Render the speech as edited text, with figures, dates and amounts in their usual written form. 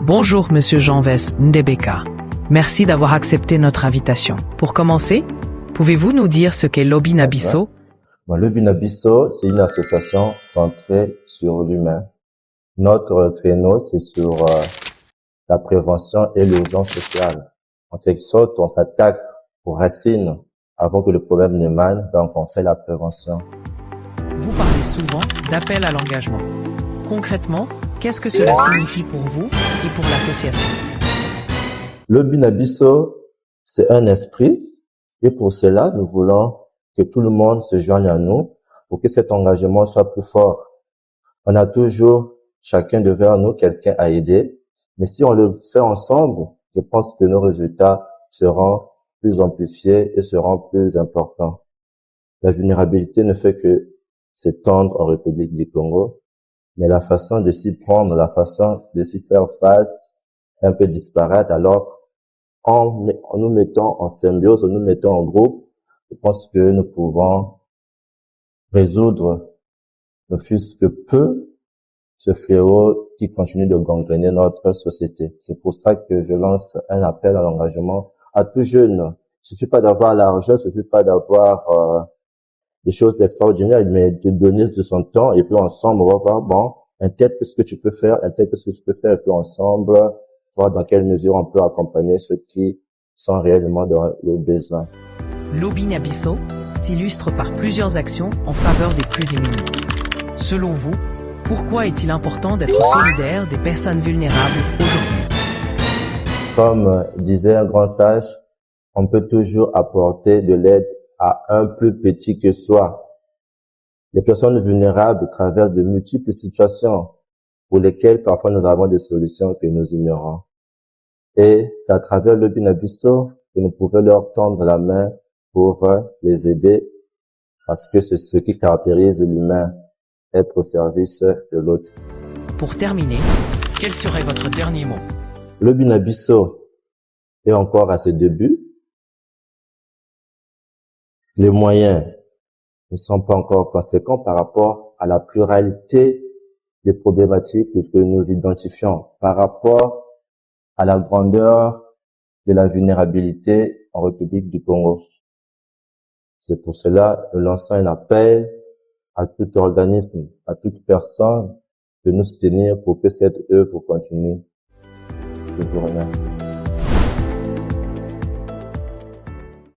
Bonjour Monsieur Jean-Ves Ndebeka. Merci d'avoir accepté notre invitation. Pour commencer, pouvez-vous nous dire ce qu'est Lobinabiso? Lobinabiso, c'est une association centrée sur l'humain. Notre créneau, c'est sur la prévention et l'urgence sociale. En quelque sorte, on s'attaque aux racines avant que le problème n'émane, donc on fait la prévention. Vous parlez souvent d'appel à l'engagement. Concrètement, qu'est-ce que cela signifie pour vous et pour l'association? Lobinabiso, c'est un esprit et pour cela, nous voulons que tout le monde se joigne à nous pour que cet engagement soit plus fort. On a toujours chacun devant nous quelqu'un à aider, mais si on le fait ensemble, je pense que nos résultats seront plus amplifiés et seront plus importants. La vulnérabilité ne fait que s'étendre en République du Congo, mais la façon de s'y prendre, la façon de s'y faire face est un peu disparate. Alors, en nous mettant en symbiose, en nous mettant en groupe, je pense que nous pouvons résoudre, ne fût-ce que peu, ce fléau qui continue de gangréner notre société. C'est pour ça que je lance un appel à l'engagement à tout jeune. Il suffit pas d'avoir l'argent, il suffit pas d'avoir des choses extraordinaires, mais de donner de son temps et puis ensemble, on va voir, bon, un tel, qu'est-ce que tu peux faire, un tel, qu'est-ce que tu peux faire, et puis ensemble, voir dans quelle mesure on peut accompagner ceux qui sont réellement dans le besoin. Lobinabiso s'illustre par plusieurs actions en faveur des plus démunis. Selon vous, pourquoi est-il important d'être solidaire des personnes vulnérables aujourd'hui? Comme disait un grand sage, on peut toujours apporter de l'aide à un plus petit que soi. Les personnes vulnérables traversent de multiples situations pour lesquelles parfois nous avons des solutions que nous ignorons. Et c'est à travers Lobinabiso que nous pouvons leur tendre la main pour les aider parce que c'est ce qui caractérise l'humain, être au service de l'autre. Pour terminer, quel serait votre dernier mot? Lobinabiso est encore à ses débuts. Les moyens ne sont pas encore conséquents par rapport à la pluralité des problématiques que nous identifions, par rapport à la grandeur de la vulnérabilité en République du Congo. C'est pour cela que nous lançons un appel à tout organisme, à toute personne de nous soutenir pour que cette œuvre continue. Je vous remercie.